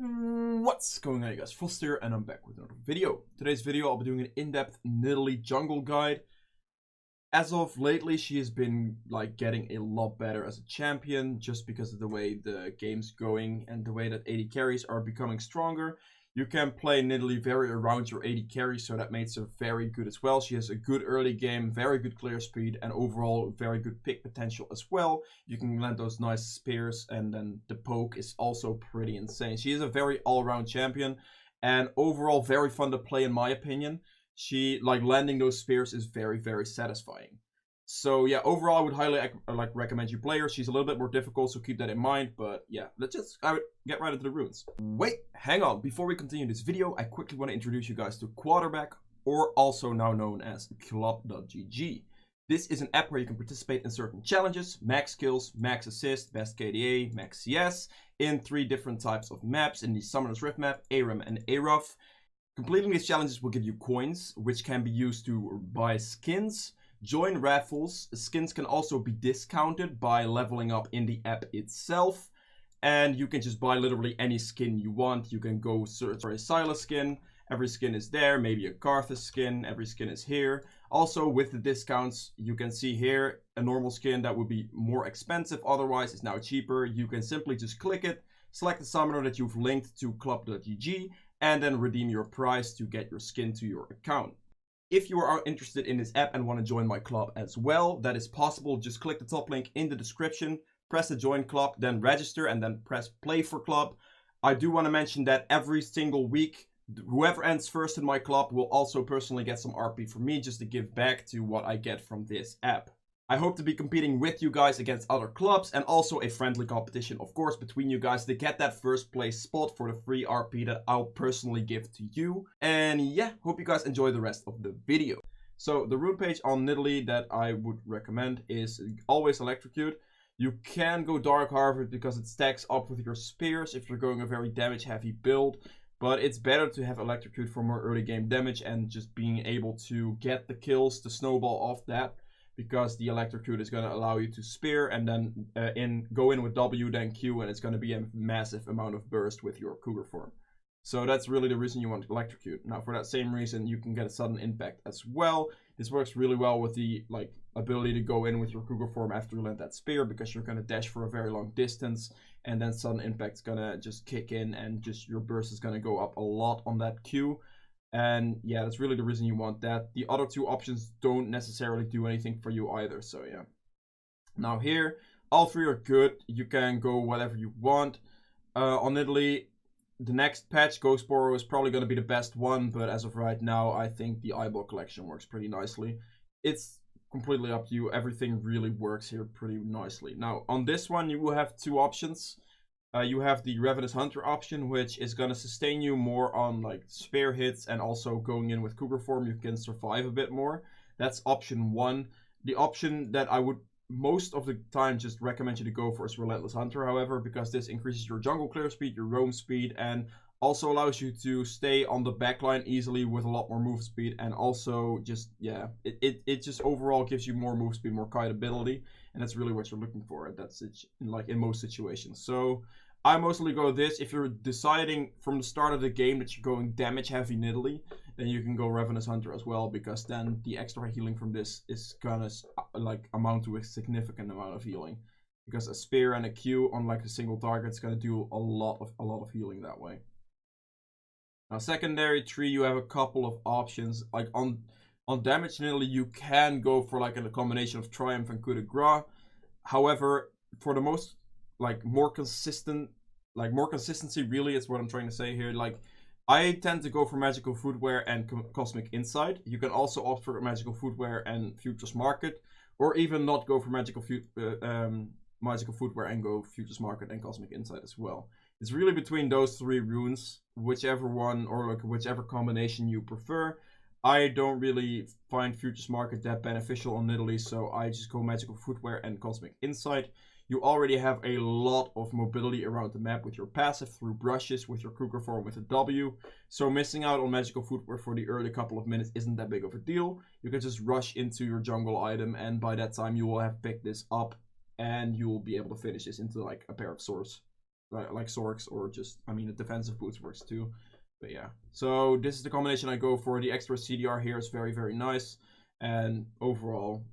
What's going on, you guys? Frost here, and I'm back with another video. Today's video, I'll be doing an in-depth Nidalee jungle guide. As of lately, she has been getting a lot better as a champion, just because of the way the game's going and the way that AD carries are becoming stronger. You can play Nidalee very around your AD carry, so that makes her very good as well. She has a good early game, very good clear speed, and overall very good pick potential as well. You can land those nice spears, and then the poke is also pretty insane. She is a very all-around champion, and overall very fun to play in my opinion. She, landing those spears is very, very satisfying. So yeah, overall I would highly recommend you play her. She's a little bit more difficult, so keep that in mind. But yeah, I would get right into the runes. Wait, hang on. Before we continue this video, I quickly want to introduce you guys to Quarterback, or also now known as Club.gg. This is an app where you can participate in certain challenges: max kills, max assist, best KDA, max CS, in 3 different types of maps, in the Summoner's Rift map, ARAM and ARUF. Completing these challenges will give you coins, which can be used to buy skins, join raffles. Skins can also be discounted by leveling up in the app itself. And you can just buy literally any skin you want. You can go search for a Silas skin. Every skin is there. Maybe a Karthus skin. Every skin is here. Also, with the discounts, you can see here a normal skin that would be more expensive otherwise is now cheaper. You can simply just click it, select the summoner that you've linked to Club.gg, and then redeem your prize to get your skin to your account. If you are interested in this app and want to join my club as well, that is possible. Just click the top link in the description, press the join club, then register, and then press play for club. I do want to mention that every single week, whoever ends first in my club will also personally get some RP from me, just to give back to what I get from this app. I hope to be competing with you guys against other clubs, and also a friendly competition, of course, between you guys to get that first place spot for the free RP that I'll personally give to you. And yeah, hope you guys enjoy the rest of the video. So the rune page on Nidalee that I would recommend is always Electrocute. You can go Dark Harvest because it stacks up with your spears if you're going a very damage heavy build. But it's better to have Electrocute for more early game damage and just being able to get the kills to snowball off that. Because the Electrocute is going to allow you to spear and then go in with W, then Q, and it's going to be a massive amount of burst with your Cougar form. So that's really the reason you want to Electrocute. Now, for that same reason, you can get a sudden impact as well. This works really well with the ability to go in with your Cougar form after you land that spear, because you're going to dash for a very long distance, and then sudden impact's going to just kick in, and just your burst is going to go up a lot on that Q. And yeah, that's really the reason you want that. The other 2 options don't necessarily do anything for you either, so yeah. Now here, all 3 are good. You can go whatever you want. On Nidalee, the next patch, Ghost Borrow, is probably going to be the best one, but as of right now, I think the Eyeball collection works pretty nicely. It's completely up to you. Everything really works here pretty nicely. Now, on this one, you will have 2 options. You have the Ravenous Hunter option, which is going to sustain you more on spear hits, and also going in with Cougar form you can survive a bit more. That's option 1. The option that I would most of the time just recommend you to go for is Relentless Hunter, however, because this increases your jungle clear speed, your roam speed, and also allows you to stay on the backline easily with a lot more move speed, and also just, yeah, it just overall gives you more move speed, more kite ability, and that's really what you're looking for. That's it, in most situations. So I mostly go this. If you're deciding from the start of the game that you're going damage heavy Nidalee, then you can go Ravenous Hunter as well, because then the extra healing from this is gonna amount to a significant amount of healing, because a spear and a Q on a single target is gonna do a lot of healing that way. Now, secondary tree, you have a couple of options. On damage Nidalee, you can go for a combination of Triumph and Coup de Grace. However, for the most more consistency really is what I'm trying to say here. I tend to go for Magical Footwear and Cosmic Insight. You can also opt for Magical Footwear and Futures Market, or even not go for Magical Footwear and go Futures Market and Cosmic Insight as well. It's really between those 3 runes, whichever one or whichever combination you prefer. I don't really find Futures Market that beneficial on Nidalee, so I just go Magical Footwear and Cosmic Insight. You already have a lot of mobility around the map with your passive through brushes, with your Cougar form with a W. So missing out on Magical Footwear for the early couple of minutes isn't that big of a deal. You can just rush into your jungle item, and by that time you will have picked this up, and you will be able to finish this into a pair of swords. like Sorks, or just, I mean, the defensive boots works too. But yeah, so this is the combination I go for. The extra CDR here is very, very nice. And overall,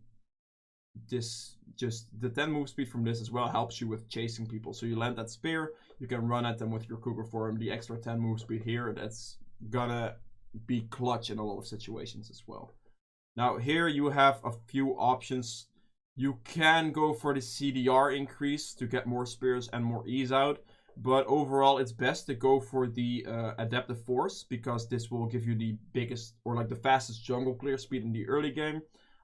this just the 10 move speed from this as well helps you with chasing people. So you land that spear, you can run at them with your cougar form. The extra 10 move speed here, that's gonna be clutch in a lot of situations as well. Now here you have a few options. You can go for the CDR increase to get more spears and more ease out. But overall, it's best to go for the Adaptive Force, because this will give you the biggest, or like the fastest jungle clear speed in the early game.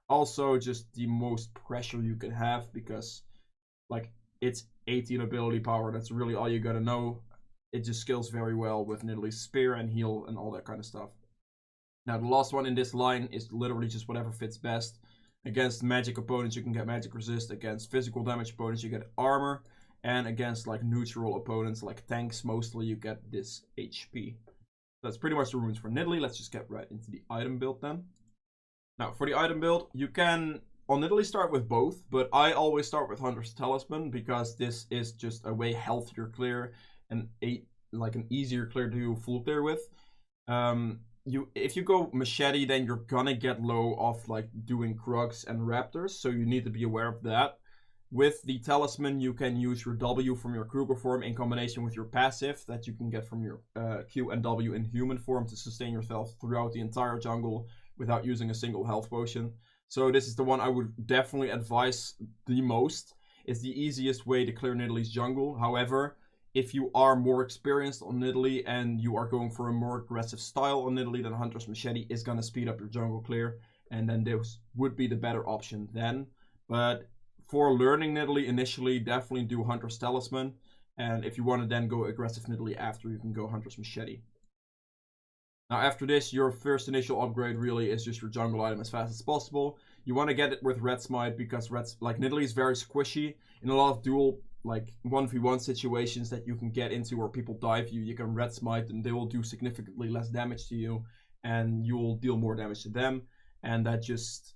Also, just the most pressure you can have, because like it's 18 ability power. That's really all you gotta know. It just scales very well with Nidalee's spear and heal and all that kind of stuff. Now, the last one in this line is literally just whatever fits best. Against magic opponents, you can get magic resist. Against physical damage opponents, you get armor. And against like neutral opponents, like tanks mostly, you get this HP. That's pretty much the runes for Nidalee. Let's just get right into the item build then. Now, for the item build, you can on Nidalee start with both, but I always start with Hunter's Talisman, because this is just a way healthier clear and like an easier clear to do full clear with. If you go Machete, then you're gonna get low off like doing Krugs and Raptors, so you need to be aware of that. With the Talisman, you can use your W from your Kruger form in combination with your passive that you can get from your Q and W in human form to sustain yourself throughout the entire jungle without using a single health potion. So this is the one I would definitely advise the most. It's the easiest way to clear Nidalee's jungle. However, if you are more experienced on Nidalee and you are going for a more aggressive style on Nidalee, then Hunter's Machete is going to speed up your jungle clear, and then this would be the better option then. But for learning Nidalee initially, definitely do Hunter's Talisman. And if you want to then go aggressive Nidalee after, you can go Hunter's Machete. Now after this, your first initial upgrade really is just your jungle item as fast as possible. You want to get it with Red Smite, because Nidalee is very squishy. In a lot of dual, like 1v1 situations that you can get into where people dive you, you can Red Smite and they will do significantly less damage to you, and you will deal more damage to them. And that just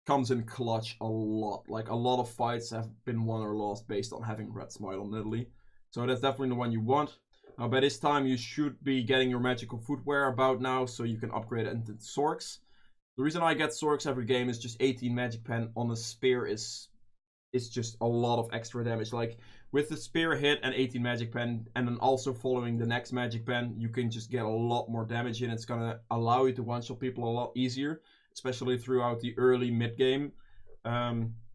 comes in clutch a lot. Like a lot of fights have been won or lost based on having Red Smite on Nidalee. So that's definitely the one you want. Now by this time you should be getting your magical footwear about now, so you can upgrade it into Sorks. The reason I get Sorks every game is just 18 magic pen on the spear is just a lot of extra damage. Like with the spear hit and 18 magic pen, and then also following the next magic pen, you can just get a lot more damage in. It's gonna allow you to one-shot people a lot easier, especially throughout the early mid-game.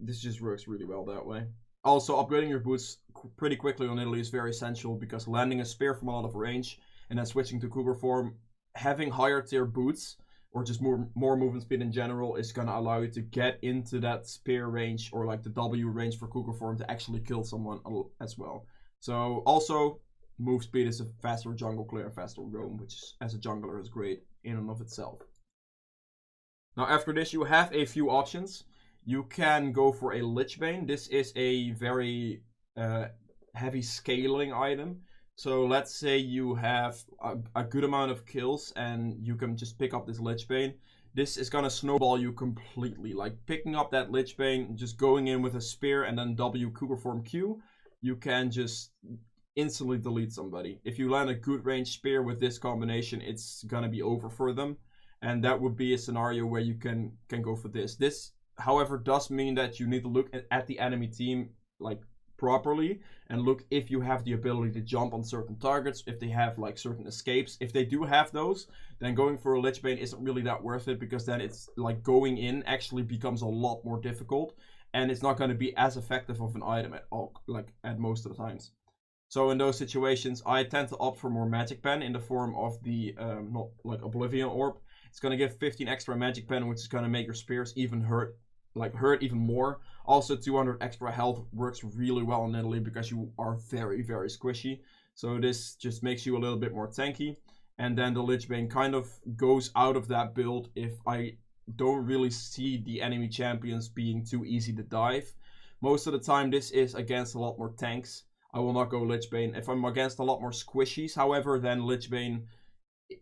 This just works really well that way. Also, upgrading your boots pretty quickly on Nidalee is very essential, because landing a spear from a lot of range and then switching to cougar form, having higher tier boots or just more movement speed in general is going to allow you to get into that spear range, or like the W range for cougar form, to actually kill someone as well. So also, move speed is a faster jungle clear and faster roam, which as a jungler is great in and of itself. Now after this, you have a few options. You can go for a Lichbane. This is a very heavy scaling item. So let's say you have a good amount of kills and you can just pick up this Lichbane. This is gonna snowball you completely. Like picking up that Lichbane, just going in with a spear and then W cougar form Q, you can just instantly delete somebody. If you land a good range spear with this combination, it's gonna be over for them. And that would be a scenario where you can go for this. This, however, does mean that you need to look at the enemy team like properly and look if you have the ability to jump on certain targets, if they have like certain escapes. If they do have those, then going for a Lichbane isn't really that worth it, because then it's like going in actually becomes a lot more difficult and it's not going to be as effective of an item at all, like at most of the times. So in those situations, I tend to opt for more magic pen in the form of the not like Oblivion Orb. It's going to give 15 extra magic pen, which is going to make your spears even hurt even more. Also, 200 extra health works really well on Nidalee because you are very, very squishy. So this just makes you a little bit more tanky. And then the Lichbane kind of goes out of that build if I don't really see the enemy champions being too easy to dive. Most of the time this is against a lot more tanks. I will not go Lichbane. If I'm against a lot more squishies, however, then Lichbane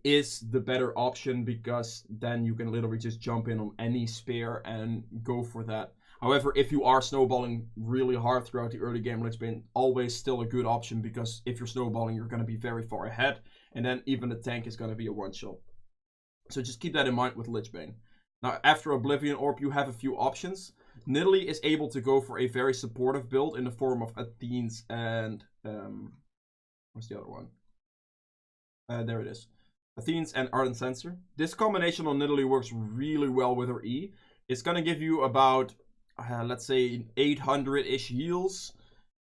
is the better option, because then you can literally just jump in on any spear and go for that. However, if you are snowballing really hard throughout the early game, Lichbane always still a good option, because if you're snowballing, you're going to be very far ahead, and then even the tank is going to be a one-shot. So just keep that in mind with Lichbane. Now, after Oblivion Orb, you have a few options. Nidalee is able to go for a very supportive build in the form of Athenes and... where's the other one? There it is. Athenes and Ardent Sensor. This combination on Nidalee works really well with her E. It's going to give you about, let's say, 800-ish heals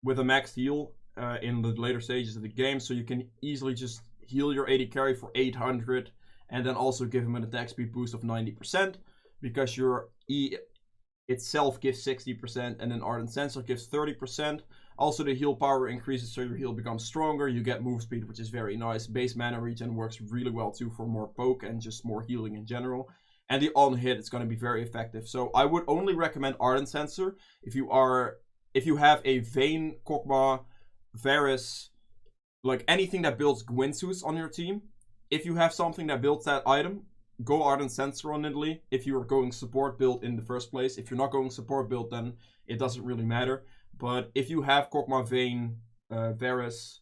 with a max heal in the later stages of the game. So you can easily just heal your AD carry for 800 and then also give him an attack speed boost of 90%, because your E itself gives 60% and then Ardent Sensor gives 30%. Also, the heal power increases, so your heal becomes stronger. You get move speed, which is very nice. Base mana regen works really well too for more poke and just more healing in general. And the on hit is going to be very effective. So I would only recommend Ardent Sensor if you have a Vayne, Kog'Maw, Varus, like anything that builds Gwynsus on your team. If you have something that builds that item, go Ardent Sensor on Nidalee if you are going support build in the first place. If you're not going support build, then it doesn't really matter. But if you have Kog'Maw, Vayne, Varus,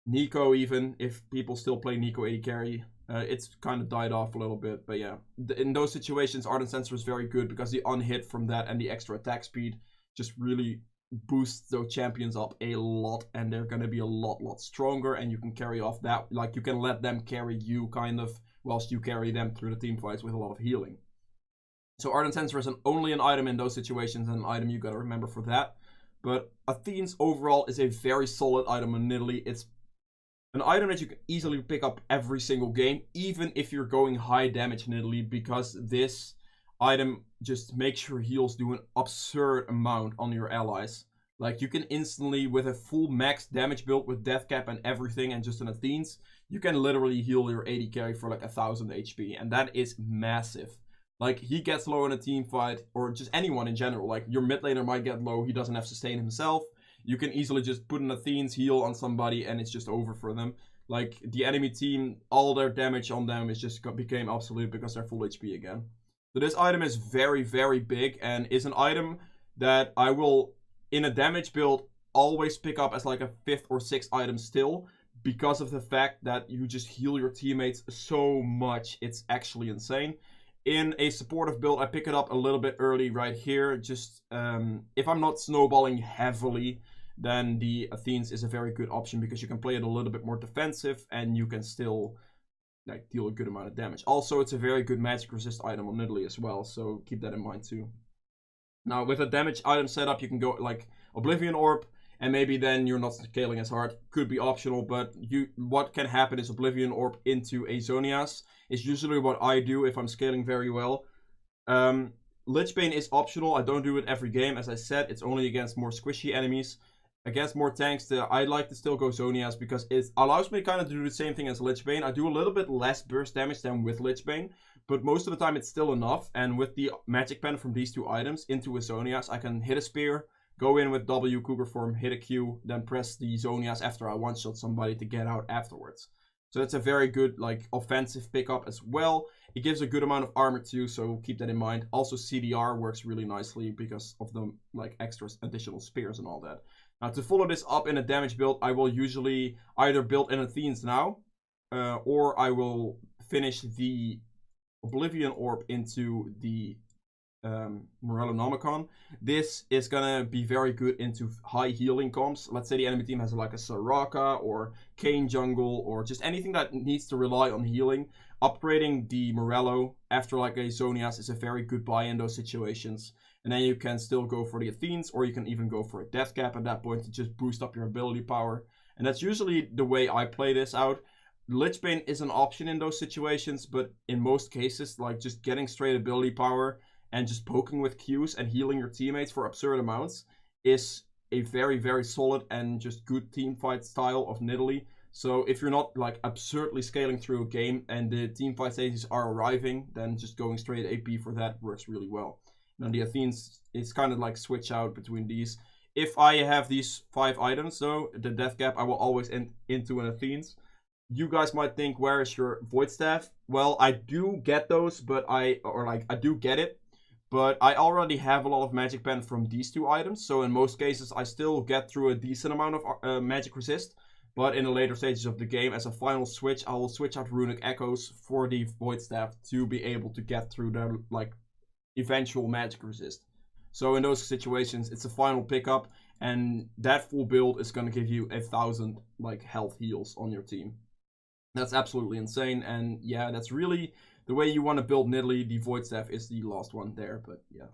Nico even, if people still play Nico AD carry, it's kind of died off a little bit. But yeah, in those situations, Ardent Sensor is very good, because the unhit from that and the extra attack speed just really boosts those champions up a lot, and they're going to be a lot stronger, and you can carry off that, like you can let them carry you kind of, whilst you carry them through the team fights with a lot of healing. So Ardent Sensor is only an item in those situations, and an item you gotta remember for that. But Athenes overall is a very solid item on Nidalee. It's an item that you can easily pick up every single game, even if you're going high damage Nidalee, because this item just makes your heals do an absurd amount on your allies. Like, you can instantly, with a full max damage build with death cap and everything and just an Athenes, you can literally heal your AD carry for like 1000 HP, and that is massive. Like, he gets low in a team fight, or just anyone in general. Like, your mid laner might get low, he doesn't have sustain himself. You can easily just put an Athenes heal on somebody and it's just over for them. Like, the enemy team, all their damage on them is just became obsolete because they're full HP again. So this item is very big, and is an item that I will, in a damage build, always pick up as like a 5th or 6th item still, because of the fact that you just heal your teammates so much. It's actually insane. In a supportive build, I pick it up a little bit early right here. Just if I'm not snowballing heavily, then the Athenes is a very good option, because you can play it a little bit more defensive and you can still like deal a good amount of damage. Also, it's a very good magic resist item on Nidalee as well, so keep that in mind too. Now, with a damage item setup, you can go like Oblivion Orb, and maybe then you're not scaling as hard. Could be optional, but what can happen is Oblivion Orb into a Zonias is usually what I do if I'm scaling very well. Lichbane is optional. I don't do it every game. As I said, it's only against more squishy enemies. Against more tanks, I like to still go Zonias, because it allows me kind of to do the same thing as Lichbane. I do a little bit less burst damage than with Lichbane, but most of the time it's still enough. And with the magic pen from these two items into a Zonias, I can hit a spear, go in with W, Cougar form, hit a Q, then press the Zonias after I one-shot somebody to get out afterwards. So that's a very good like offensive pickup as well. It gives a good amount of armor too, so keep that in mind. Also, CDR works really nicely because of the like extra additional spears and all that. Now, to follow this up in a damage build, I will usually either build an Athenes now, or I will finish the Oblivion Orb into the Morellonomicon. This is gonna be very good into high healing comps. Let's say the enemy team has like a Soraka or Kayn jungle, or just anything that needs to rely on healing. Upgrading the Morello after like a Zonias is a very good buy in those situations. And then you can still go for the Athenes, or you can even go for a death cap at that point to just boost up your ability power. And that's usually the way I play this out. Lichbane is an option in those situations, but in most cases, like just getting straight ability power and just poking with Qs and healing your teammates for absurd amounts is a very solid and just good team fight style of Nidalee. So if you're not like absurdly scaling through a game and the team fight stages are arriving, then just going straight AP for that works really well. Now the Athenes is kind of like switch out between these. If I have these 5 items though, the death cap, I will always end into an Athenes. You guys might think, where is your Void Staff? Well, I do get those, but I do get it. But I already have a lot of magic pen from these 2 items, so in most cases I still get through a decent amount of magic resist. But in the later stages of the game, as a final switch, I will switch out Runic Echoes for the Void Staff to be able to get through the like eventual magic resist. So in those situations, it's a final pickup, and that full build is going to give you 1,000 like health heals on your team. That's absolutely insane, and yeah, that's really the way you want to build Nidalee. The Void Staff is the last one there, but yeah.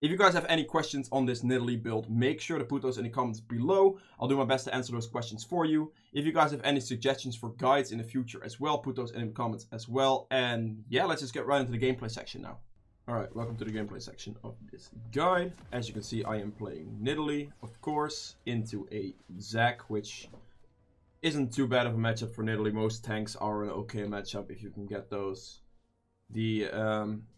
If you guys have any questions on this Nidalee build, make sure to put those in the comments below. I'll do my best to answer those questions for you. If you guys have any suggestions for guides in the future as well, put those in the comments as well. And yeah, let's just get right into the gameplay section now. Alright, welcome to the gameplay section of this guide. As you can see, I am playing Nidalee, of course, into a Zac, which isn't too bad of a matchup for Nidalee. Most tanks are an okay matchup if you can get those. The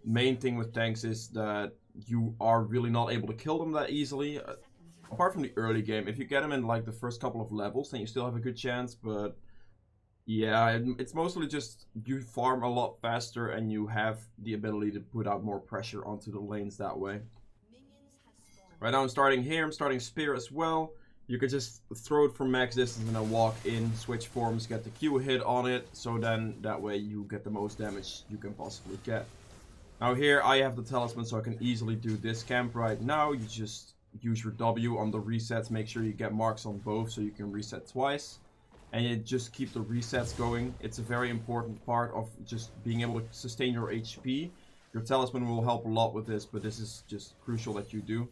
main thing with tanks is that you are really not able to kill them that easily. Apart from the early game, if you get them in like the first couple of levels, then you still have a good chance, but yeah, it's mostly just you farm a lot faster and you have the ability to put out more pressure onto the lanes that way. Right now I'm starting here, I'm starting Spear as well. You can just throw it from max distance and then walk in, switch forms, get the Q hit on it, so then that way you get the most damage you can possibly get. Now here I have the talisman, so I can easily do this camp right now. You just use your W on the resets, make sure you get marks on both so you can reset twice. And you just keep the resets going. It's a very important part of just being able to sustain your HP. Your talisman will help a lot with this, but this is just crucial that you do.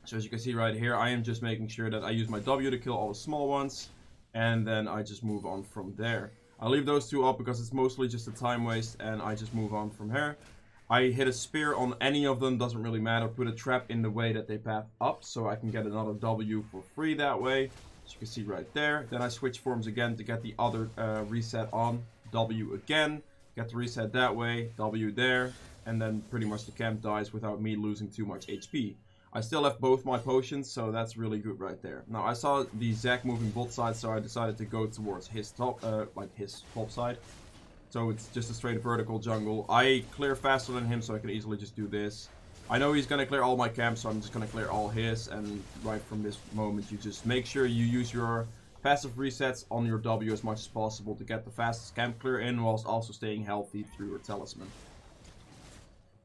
So as you can see right here, I am just making sure that I use my W to kill all the small ones. And then I just move on from there. I leave those 2 up because it's mostly just a time waste, and I just move on from here. I hit a spear on any of them, doesn't really matter. Put a trap in the way that they path up, so I can get another W for free that way. As you can see right there. Then I switch forms again to get the other reset on. W again. Get the reset that way. W there. And then pretty much the camp dies without me losing too much HP. I still have both my potions, so that's really good right there. Now I saw the Zac moving both sides, so I decided to go towards his top, his top side. So it's just a straight vertical jungle. I clear faster than him, so I can easily just do this. I know he's gonna clear all my camps, so I'm just gonna clear all his, and right from this moment you just make sure you use your passive resets on your W as much as possible to get the fastest camp clear in, whilst also staying healthy through your talisman.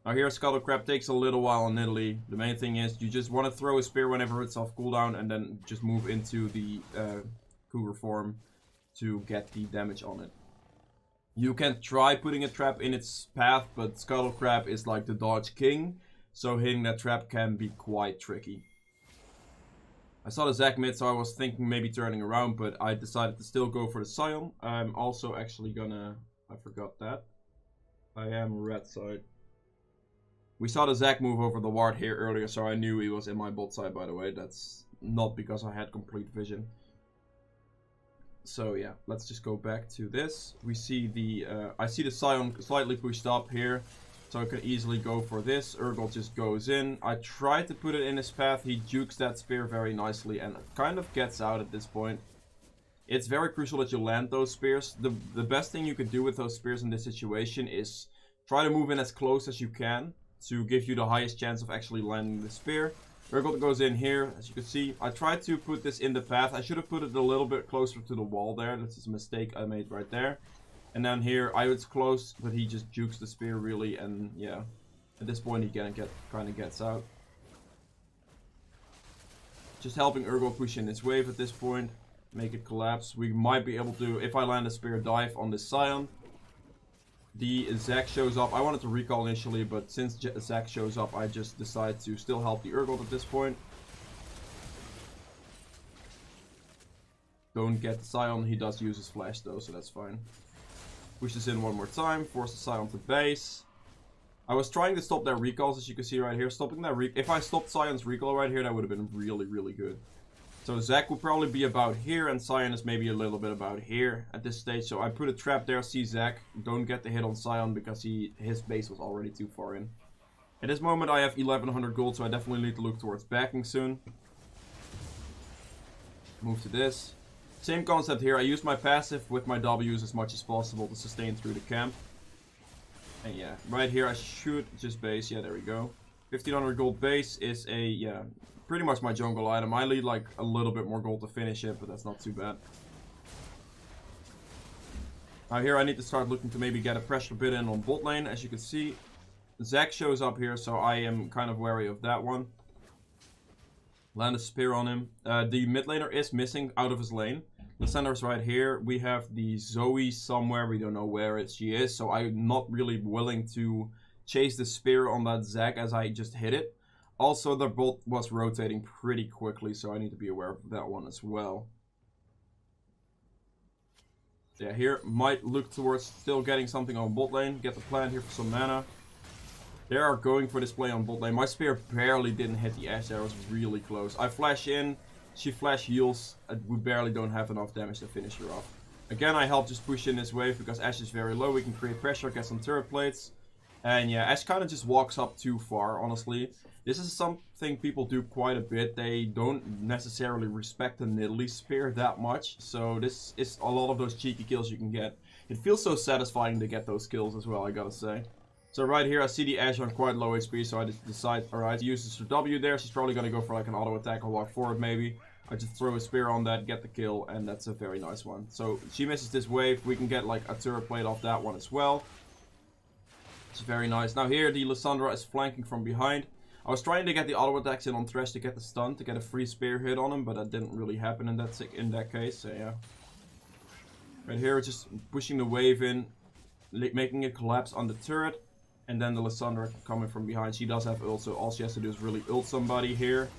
Now here Scuttle Crab takes a little while on Nidalee. The main thing is you just want to throw a spear whenever it's off cooldown and then just move into the cougar form to get the damage on it. You can try putting a trap in its path, but Scuttle Crab is like the dodge king. So hitting that trap can be quite tricky. I saw the Zac mid, so I was thinking maybe turning around, but I decided to still go for the Scion. I'm also actually gonna... I forgot that. I am red side. We saw the Zac move over the ward here earlier, so I knew he was in my bot side, by the way. That's not because I had complete vision. So yeah, let's just go back to this. We see the... I see the Scion slightly pushed up here. So I can easily go for this. Urgot just goes in. I tried to put it in his path. He jukes that spear very nicely and kind of gets out at this point. It's very crucial that you land those spears. The best thing you can do with those spears in this situation is try to move in as close as you can to give you the highest chance of actually landing the spear. Urgot goes in here, as you can see. I tried to put this in the path. I should have put it a little bit closer to the wall there. This is a mistake I made right there. And then here, I was close, but he just jukes the spear really, and yeah. At this point, he kind of gets out. Just helping Urgot push in his wave at this point. Make it collapse. We might be able to, if I land a spear, dive on this Scion. The Zac shows up. I wanted to recall initially, but since Zac shows up, I just decide to still help the Urgot at this point. Don't get the Scion. He does use his flash though, so that's fine. Push this in one more time, force the Scion to base. I was trying to stop their recalls, as you can see right here. Stopping that if I stopped Scion's recall right here, that would have been really, really good. So Zac would probably be about here, and Scion is maybe a little bit about here at this stage. So I put a trap there, see Zac. Don't get the hit on Scion because his base was already too far in. At this moment I have 1100 gold, so I definitely need to look towards backing soon. Move to this. Same concept here. I use my passive with my W's as much as possible to sustain through the camp. And yeah, right here I should just base. Yeah, there we go. 1500 gold base is a, yeah, pretty much my jungle item. I need like a little bit more gold to finish it, but that's not too bad. Now here I need to start looking to maybe get a pressure bit in on bot lane. As you can see, Zac shows up here, so I am kind of wary of that one. Land a spear on him. The mid laner is missing out of his lane. Lissandra's right here. We have the Zoe somewhere. We don't know where she is, so I'm not really willing to chase the spear on that Zac as I just hit it. Also, the bot was rotating pretty quickly, so I need to be aware of that one as well. Yeah, here might look towards still getting something on bot lane. Get the plant here for some mana. They are going for this play on bot lane. My spear barely didn't hit the Ashe there. It was really close. I flash in. She flash heals. We barely don't have enough damage to finish her off. Again, I help just push in this wave because Ashe is very low. We can create pressure, get some turret plates. And yeah, Ashe kind of just walks up too far, honestly. This is something people do quite a bit. They don't necessarily respect the Nidalee spear that much. So this is a lot of those cheeky kills you can get. It feels so satisfying to get those kills as well, I gotta say. So right here, I see the Ashe on quite low HP, so I just decide, alright, use this W there. She's probably gonna go for like an auto attack or walk forward maybe. I just throw a spear on that, get the kill, and that's a very nice one. So she misses this wave. We can get like a turret plate off that one as well. It's very nice. Now here, the Lissandra is flanking from behind. I was trying to get the auto attacks in on Thresh to get the stun, to get a free spear hit on him, but that didn't really happen in that case, so yeah. Right here, just pushing the wave in, making it collapse on the turret, and then the Lissandra coming from behind. She does have ult, so all she has to do is really ult somebody here.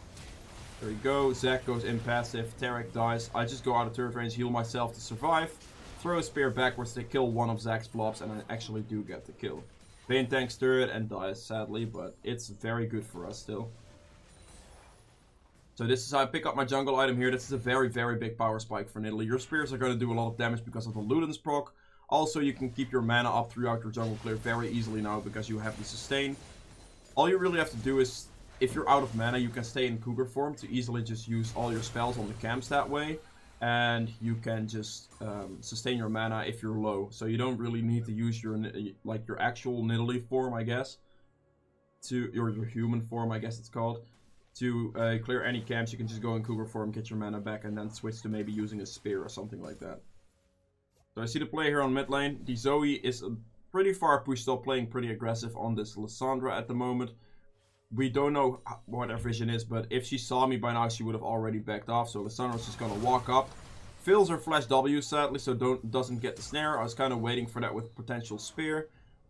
There we go. Zac goes in passive, Tarek dies. I just go out of turret range, heal myself to survive, throw a spear backwards to kill one of Zac's blobs, and I actually do get the kill. Vayne tanks turret and dies, sadly, but it's very good for us still. So this is how I pick up my jungle item here. This is a very, very big power spike for Nidalee. Your spears are going to do a lot of damage because of the Luden's proc. Also, you can keep your mana up throughout your jungle clear very easily now because you have the sustain. All you really have to do is, if you're out of mana, you can stay in Cougar form to easily just use all your spells on the camps that way. And you can just sustain your mana if you're low. So you don't really need to use your actual Nidalee form, I guess. Your human form, I guess it's called. To clear any camps, you can just go in Cougar form, get your mana back, and then switch to maybe using a spear or something like that. So I see the play here on mid lane. The Zoe is pretty far pushed up, playing pretty aggressive on this Lissandra at the moment. We don't know what her vision is, but if she saw me by now, she would have already backed off. So Lissandra's just gonna walk up. Fails her flash W, sadly, so doesn't get the snare. I was kind of waiting for that with potential spear.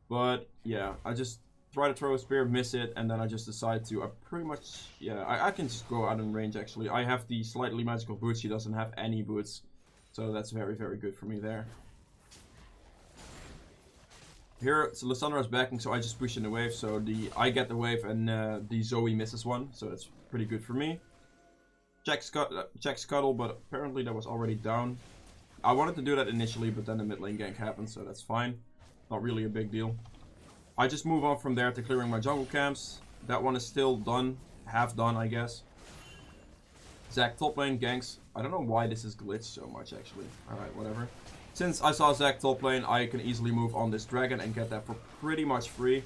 But yeah, I just try to throw a spear, miss it, and then I just decide to, pretty much, yeah, I can just go out in range actually. I have the slightly magical boots, she doesn't have any boots. So that's very, very good for me there. Here, so Lissandra's backing, so I just push in the wave. So I get the wave and the Zoe misses one. So that's pretty good for me. Check Scuttle, but apparently that was already down. I wanted to do that initially, but then the mid lane gank happened, so that's fine. Not really a big deal. I just move on from there to clearing my jungle camps. That one is still done. Half done, I guess. Zac top lane ganks. I don't know why this is glitched so much, actually. Alright, whatever. Since I saw Zac top lane, I can easily move on this dragon and get that for pretty much free.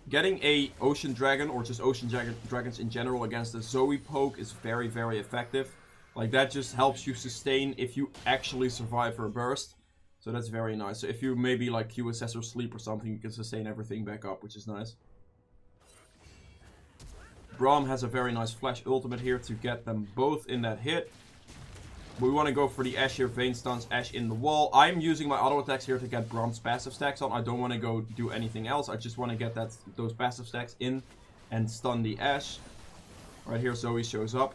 Getting a ocean dragon, or just ocean dragons in general, against a Zoe poke is very, very effective. Like, that just helps you sustain if you actually survive her burst. So that's very nice. So if you maybe like QSS or sleep or something, you can sustain everything back up, which is nice. Braum has a very nice flash ultimate here to get them both in that hit. We want to go for the Ashe here. Vayne stuns Ashe in the wall. I'm using my auto attacks here to get Braum's passive stacks on. I don't want to go do anything else. I just want to get those passive stacks in and stun the Ashe. Right here, Zoe shows up.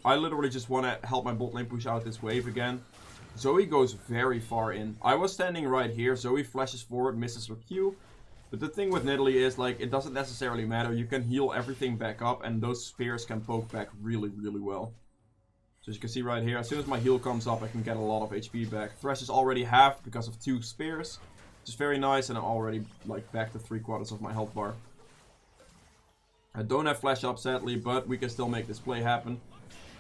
I literally just want to help my bot lane push out this wave again. Zoe goes very far in. I was standing right here. Zoe flashes forward, misses her Q. But the thing with Nidalee is, like, it doesn't necessarily matter. You can heal everything back up, and those spears can poke back really, really well. So as you can see right here, as soon as my heal comes up, I can get a lot of HP back. Thresh is already halved because of 2 spears, which is very nice, and I'm already, like, back to 3/4 of my health bar. I don't have flash up, sadly, but we can still make this play happen.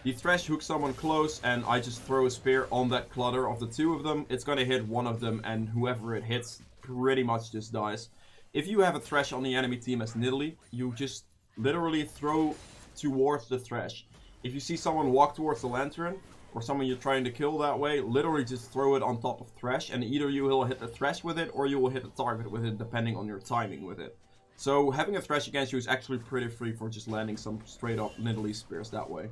The Thresh hooks someone close, and I just throw a spear on that clutter of the 2 of them. It's gonna hit one of them, and whoever it hits pretty much just dies. If you have a Thresh on the enemy team as Nidalee, you just literally throw towards the Thresh. If you see someone walk towards the Lantern, or someone you're trying to kill that way, literally just throw it on top of Thresh, and either you will hit the Thresh with it, or you will hit the target with it, depending on your timing with it. So having a Thresh against you is actually pretty free for just landing some straight up Nidalee spears that way.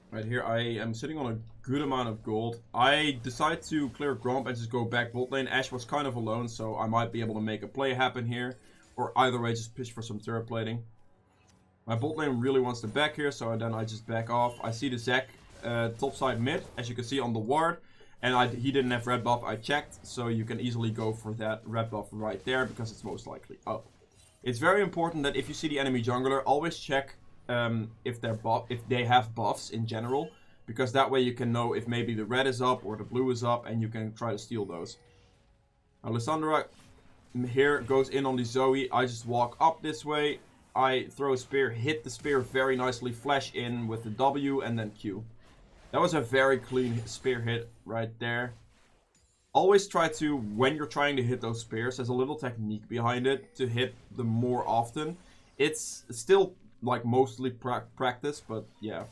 Right here, I am sitting on a good amount of gold. I decided to clear Gromp and just go back bot lane. Ashe was kind of alone, so I might be able to make a play happen here. Or either way, just push for some turret plating. My bot lane really wants to back here, so then I just back off. I see the Zac topside mid, as you can see on the ward. And he didn't have red buff, I checked. So you can easily go for that red buff right there, because it's most likely up. It's very important that if you see the enemy jungler, always check if they have buffs in general, because that way you can know if maybe the red is up or the blue is up, and you can try to steal those. Now Lissandra here goes in on the Zoe. I just walk up this way, I throw a spear, hit the spear very nicely, flash in with the W, and then Q. That was a very clean spear hit right there. Always try to, when you're trying to hit those spears, there's a little technique behind it to hit them more often. It's still like mostly practice, but yeah.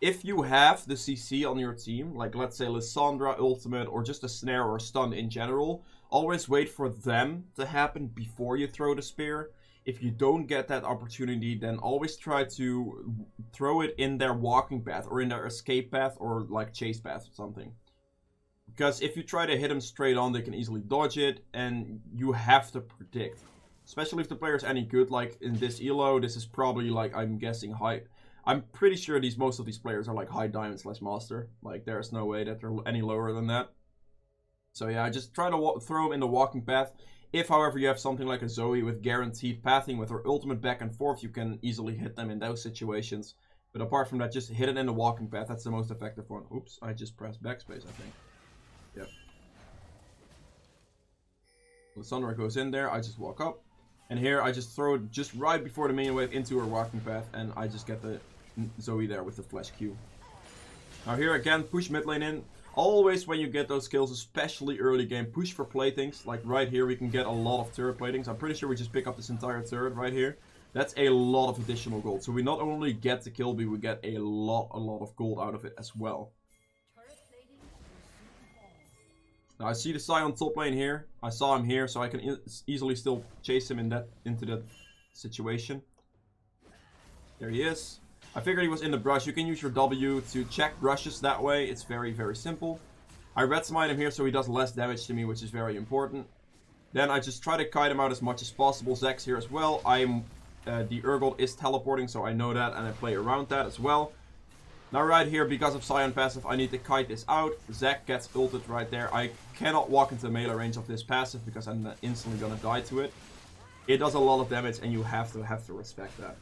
If you have the CC on your team, like let's say Lissandra ultimate or just a snare or a stun in general, always wait for them to happen before you throw the spear. If you don't get that opportunity, then always try to throw it in their walking path or in their escape path or like chase path or something. Because if you try to hit them straight on, they can easily dodge it, and you have to predict. Especially if the player is any good, like in this elo, this is probably like, I'm guessing high. I'm pretty sure most of these players are like high diamond / master. Like there's no way that they're any lower than that. So yeah, just try to throw them in the walking path. If, however, you have something like a Zoe with guaranteed pathing with her ultimate back and forth, you can easily hit them in those situations. But apart from that, just hit it in the walking path. That's the most effective one. Oops, I just pressed backspace, I think. Yep. Lissandra goes in there, I just walk up. And here I just throw it just right before the minion wave into her walking path, and I just get the Zoe there with the flash Q. Now here again, push mid lane in. Always when you get those kills, especially early game, push for platings. Like right here we can get a lot of turret platings. I'm pretty sure we just pick up this entire turret right here. That's a lot of additional gold. So we not only get the kill, but we get a lot of gold out of it as well. Now I see the Sai on top lane here. I saw him here, so I can easily still chase him into that situation. There he is. I figured he was in the brush. You can use your W to check brushes that way. It's very simple. I red smite him here so he does less damage to me, which is very important. Then I just try to kite him out as much as possible. Zac's here as well. The Urgot is teleporting, so I know that, and I play around that as well. Now right here, because of Sion passive, I need to kite this out. Zac gets ulted right there. I cannot walk into melee range of this passive because I'm instantly gonna die to it. It does a lot of damage, and you have to respect that.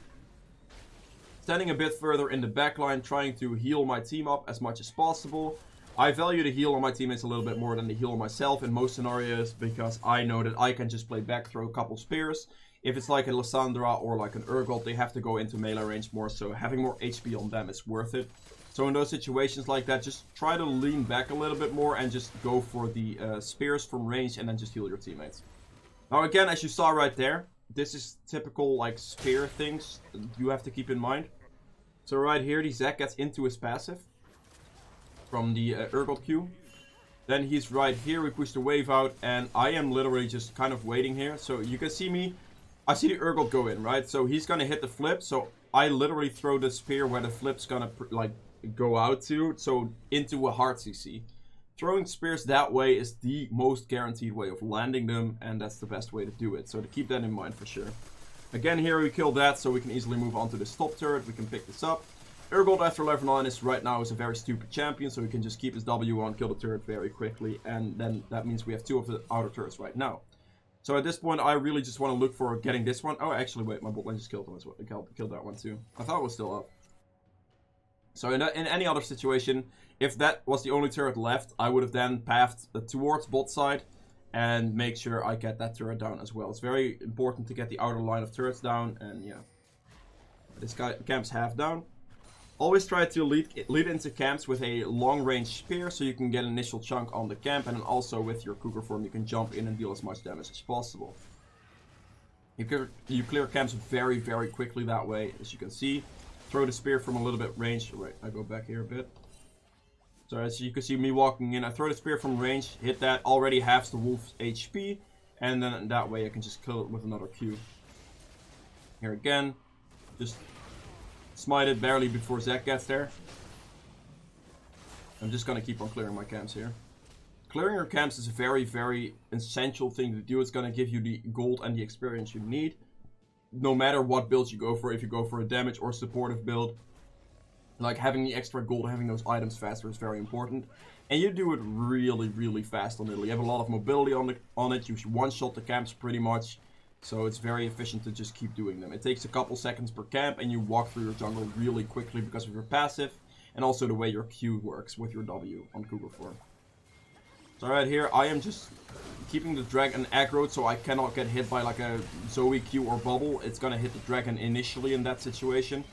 Standing a bit further in the backline, trying to heal my team up as much as possible. I value the heal on my teammates a little bit more than the heal on myself in most scenarios, because I know that I can just play back, throw a couple spears. If it's like a Lissandra or like an Urgot, they have to go into melee range more, so having more HP on them is worth it. So in those situations like that, just try to lean back a little bit more and just go for the spears from range, and then just heal your teammates. Now again, as you saw right there, this is typical like spear things you have to keep in mind. So right here, the Zac gets into his passive from the Urgot Q. Then he's right here, we push the wave out, and I am literally just kind of waiting here. So you can see me, I see the Urgot go in, right? So he's gonna hit the flip, so I literally throw the spear where the flip's gonna like go out to, so into a hard CC. Throwing spears that way is the most guaranteed way of landing them, and that's the best way to do it. So to keep that in mind for sure. Again, here we kill that, so we can easily move on to the top turret. We can pick this up. Urgot after level 9 is right now a very stupid champion, so we can just keep his W on, kill the turret very quickly, and then that means we have 2 of the outer turrets right now. So at this point, I really just want to look for getting this one. Oh, actually, wait, my bot lane just killed him as well. Killed that one too. I thought it was still up. So in any other situation, if that was the only turret left, I would have then pathed towards bot side and make sure I get that turret down as well. It's very important to get the outer line of turrets down, and yeah. This guy camp's half down. Always try to lead into camps with a long-range spear so you can get an initial chunk on the camp, and then also with your cougar form you can jump in and deal as much damage as possible. You clear camps very, very quickly that way, as you can see. Throw the spear from a little bit range. Right, I go back here a bit. So as you can see me walking in, I throw the spear from range, hit that, already halves the wolf's HP, and then that way I can just kill it with another Q. Here again, just smite it barely before Zek gets there. I'm just gonna keep on clearing my camps here. Clearing your camps is a very, very essential thing to do. It's gonna give you the gold and the experience you need. No matter what build you go for, if you go for a damage or supportive build, like having the extra gold, having those items faster is very important. And you do it really, really fast on Nidalee. You have a lot of mobility on it. You one-shot the camps pretty much. So it's very efficient to just keep doing them. It takes a couple seconds per camp and you walk through your jungle really quickly because of your passive. And also the way your Q works with your W on cougar form. So right here, I am just keeping the dragon aggroed so I cannot get hit by like a Zoe Q or bubble. It's gonna hit the dragon initially in that situation.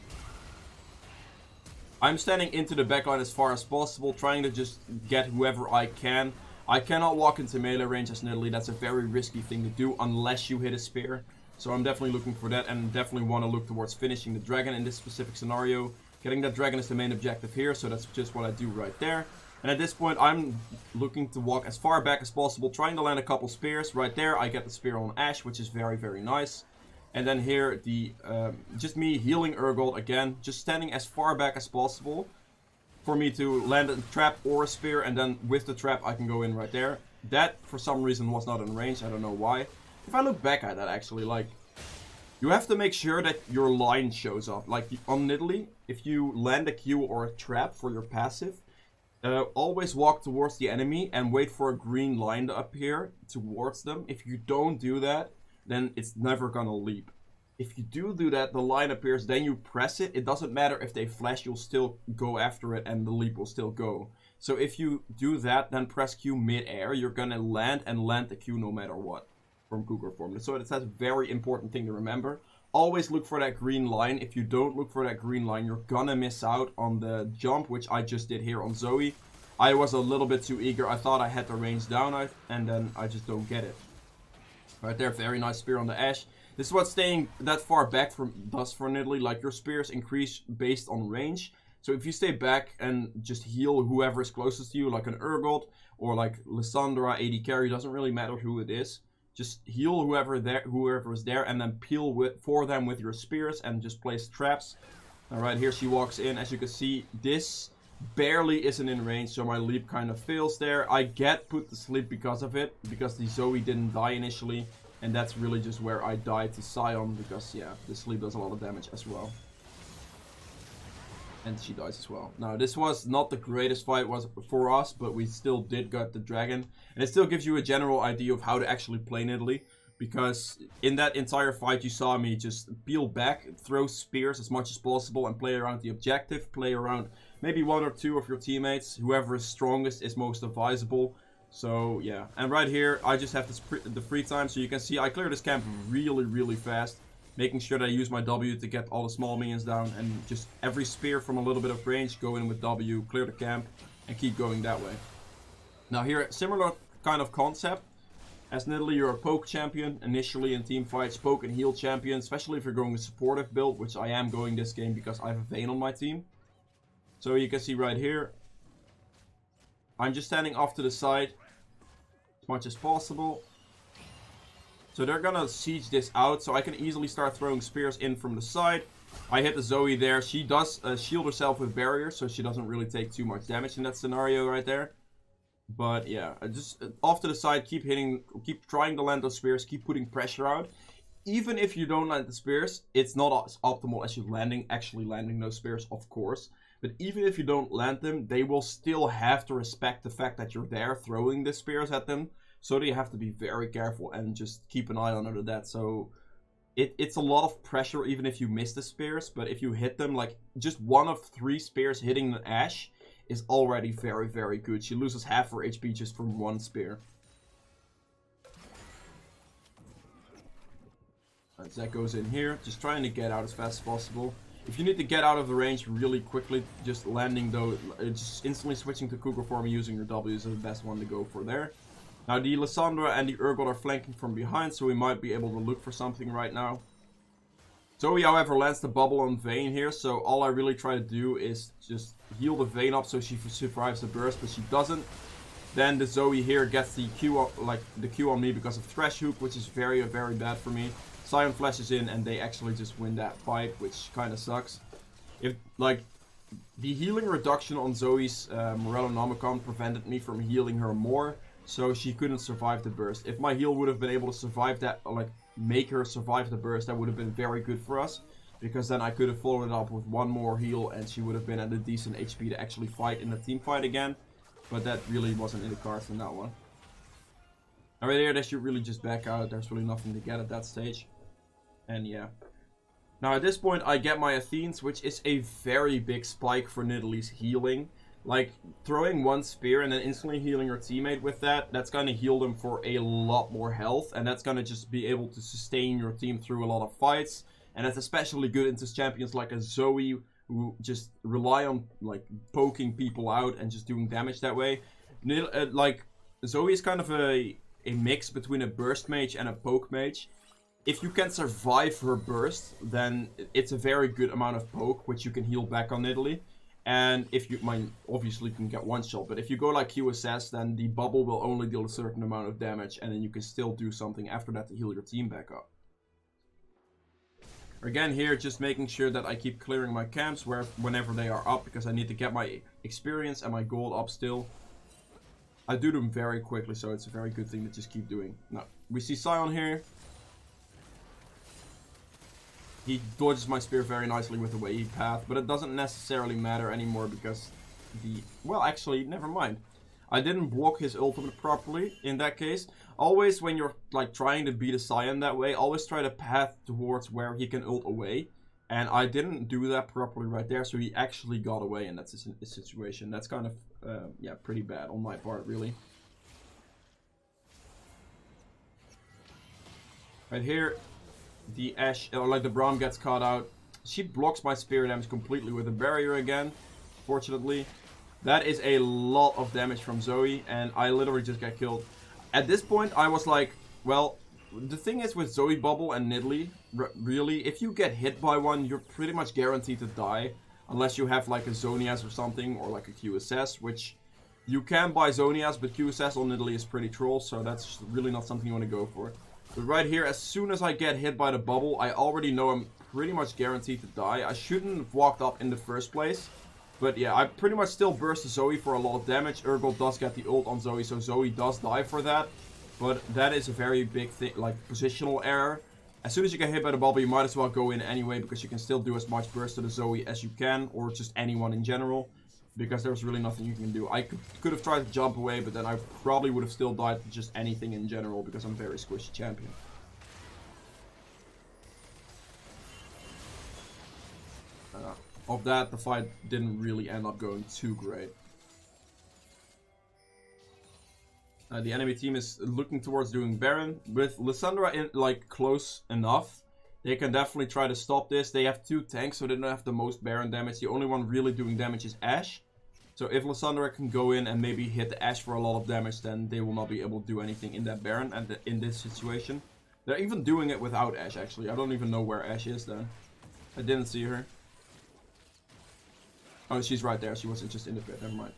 I'm standing into the backline as far as possible, trying to just get whoever I can. I cannot walk into melee range as Nidalee. That's a very risky thing to do unless you hit a spear. So I'm definitely looking for that and definitely want to look towards finishing the dragon in this specific scenario. Getting that dragon is the main objective here, so that's just what I do right there. And at this point, I'm looking to walk as far back as possible, trying to land a couple spears. Right there, I get the spear on Ash, which is very, very nice. And then here, just me healing Urgold again, just standing as far back as possible for me to land a trap or a spear, and then with the trap, I can go in right there. That, for some reason, was not in range. I don't know why. If I look back at that, actually, like, you have to make sure that your line shows up. Like, on Nidalee, if you land a Q or a trap for your passive, always walk towards the enemy and wait for a green line to appear towards them. If you don't do that, then it's never gonna leap. If you do that, the line appears, then you press it. It doesn't matter if they flash, you'll still go after it and the leap will still go. So if you do that, then press Q mid-air, you're gonna land and land the Q no matter what from cougar form. So that's a very important thing to remember. Always look for that green line. If you don't look for that green line, you're gonna miss out on the jump, which I just did here on Zoe. I was a little bit too eager. I thought I had the range down, and then I just don't get it. Right there, very nice spear on the Ash. This is what staying that far back does for Nidalee. Like, your spears increase based on range. So if you stay back and just heal whoever is closest to you, like an Urgold or like Lissandra, AD carry, doesn't really matter who it is. Just heal whoever is there, and then peel for them with your spears and just place traps. Alright, here she walks in. As you can see, this barely isn't in range, so my leap kind of fails there. I get put to sleep because of it, because the Zoe didn't die initially. And that's really just where I died to Sion, because yeah, the sleep does a lot of damage as well. And she dies as well. Now, this was not the greatest fight for us, but we still did get the dragon. And it still gives you a general idea of how to actually play Nidalee. Because in that entire fight, you saw me just peel back, throw spears as much as possible, and play around the objective. Play around maybe one or two of your teammates. Whoever is strongest is most advisable. So, yeah. And right here, I just have the free time. So you can see I clear this camp really, really fast. Making sure that I use my W to get all the small minions down. And just every spear from a little bit of range, go in with W, clear the camp, and keep going that way. Now here, similar kind of concept. As Nidalee, you're a poke champion initially in team fights. Poke and heal champion, especially if you're going a supportive build, which I am going this game because I have a Vayne on my team. So you can see right here, I'm just standing off to the side as much as possible. So they're gonna siege this out, so I can easily start throwing spears in from the side. I hit the Zoe there. She does shield herself with barriers, so she doesn't really take too much damage in that scenario right there. But yeah, just off to the side, keep trying to land those spears, keep putting pressure out. Even if you don't land the spears, it's not as optimal as you actually landing those spears, of course. But even if you don't land them, they will still have to respect the fact that you're there throwing the spears at them. So you have to be very careful and just keep an eye on under that. So it's a lot of pressure even if you miss the spears. But if you hit them, like just 1 of 3 spears hitting the Ash is already very, very good. She loses half her HP just from 1 spear. Zek goes in here, just trying to get out as fast as possible. If you need to get out of the range really quickly, just landing though, just instantly switching to Cougar form using your W is the best one to go for there. Now the Lissandra and the Urgot are flanking from behind, so we might be able to look for something right now. Zoe, however, lands the bubble on Vayne here, so all I really try to do is just heal the Vayne up so she survives the burst, but she doesn't. Then the Zoe here gets the Q on me because of Thresh Hook, which is very, very bad for me. Sion flashes in and they actually just win that fight, which kind of sucks. If, like, the healing reduction on Zoe's Morellonomicon prevented me from healing her more, so she couldn't survive the burst. If my heal would have been able to survive that, like, make her survive the burst, that would have been very good for us. Because then I could have followed it up with one more heal and she would have been at a decent HP to actually fight in the team fight again. But that really wasn't in the cards in that one. Alright, there they should really just back out. There's really nothing to get at that stage. And yeah. Now at this point I get my Athenes, which is a very big spike for Nidalee's healing. Like, throwing one spear and then instantly healing your teammate with that, that's going to heal them for a lot more health. And that's going to just be able to sustain your team through a lot of fights. And that's especially good into champions like a Zoe, who just rely on, like, poking people out and just doing damage that way. Like, Zoe is kind of a mix between a burst mage and a poke mage. If you can survive her burst, then it's a very good amount of poke, which you can heal back on Nidalee. And if you obviously can get one shot, but if you go like QSS, then the bubble will only deal a certain amount of damage, and then you can still do something after that to heal your team back up. Again here, just making sure that I keep clearing my camps whenever they are up, because I need to get my experience and my gold up still. I do them very quickly, so it's a very good thing to just keep doing. Now, we see Sion here. He dodges my spear very nicely with the way he path, but it doesn't necessarily matter anymore because well, actually, never mind. I didn't block his ultimate properly in that case. Always when you're like trying to beat a Sion that way, always try to path towards where he can ult away. And I didn't do that properly right there, so he actually got away in that situation. That's kind of, yeah, pretty bad on my part, really. Right here, the Ashe, or like the Braum gets caught out. She blocks my spear damage completely with a barrier again, fortunately. That is a lot of damage from Zoe, and I literally just get killed. At this point, I was like, well, the thing is with Zoe Bubble and Nidalee, really, if you get hit by one, you're pretty much guaranteed to die. Unless you have like a Zonias or something, or like a QSS, which you can buy Zonias, but QSS on Nidalee is pretty troll, so that's really not something you want to go for. But right here, as soon as I get hit by the bubble, I already know I'm pretty much guaranteed to die. I shouldn't have walked up in the first place. But yeah, I pretty much still burst Zoe for a lot of damage. Urgot does get the ult on Zoe, so Zoe does die for that. But that is a very big thing, like positional error. As soon as you get hit by the bubble, you might as well go in anyway, because you can still do as much burst to the Zoe as you can, or just anyone in general. Because there's really nothing you can do. I could have tried to jump away, but then I probably would have still died to just anything in general, because I'm a very squishy champion. Of that, the fight didn't really end up going too great. The enemy team is looking towards doing Baron. With Lissandra in, like, close enough, they can definitely try to stop this. They have 2 tanks, so they don't have the most Baron damage. The only one really doing damage is Ashe. So if Lissandra can go in and maybe hit the Ashe for a lot of damage, then they will not be able to do anything in that Baron and in this situation. They're even doing it without Ashe, actually. I don't even know where Ashe is then. I didn't see her. Oh, she's right there. She wasn't just in the pit. Never mind.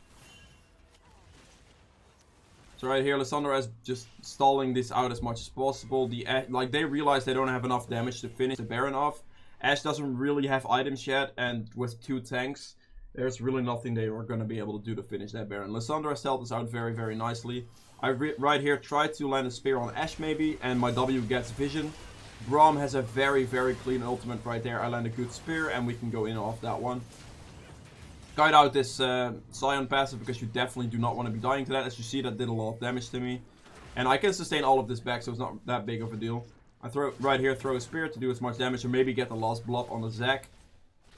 So right here, Lissandra is just stalling this out as much as possible. Like, they realize they don't have enough damage to finish the Baron off. Ashe doesn't really have items yet, and with 2 tanks, there's really nothing they are going to be able to do to finish that Baron. Lissandra stealth this out very, very nicely. I right here try to land a spear on Ashe maybe, and my W gets vision. Braum has a very, very clean ultimate right there. I land a good spear, and we can go in off that one. Guide out this Sion passive, because you definitely do not want to be dying to that. As you see, that did a lot of damage to me. And I can sustain all of this back, so it's not that big of a deal. I throw right here, throw a spear to do as much damage, or maybe get the last blob on the Zac.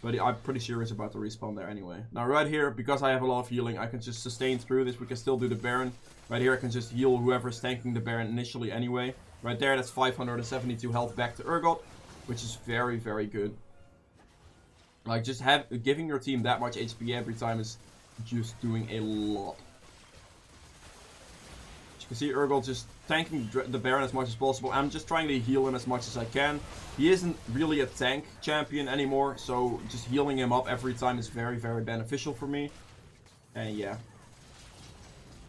But I'm pretty sure he's about to respawn there anyway. Now right here, because I have a lot of healing, I can just sustain through this. We can still do the Baron. Right here, I can just heal whoever's tanking the Baron initially anyway. Right there, that's 572 health back to Urgot, which is very, very good. Like, just giving your team that much HP every time is just doing a lot. As you can see, Urgot just tanking the Baron as much as possible. I'm just trying to heal him as much as I can. He isn't really a tank champion anymore, so just healing him up every time is very, very beneficial for me. And yeah.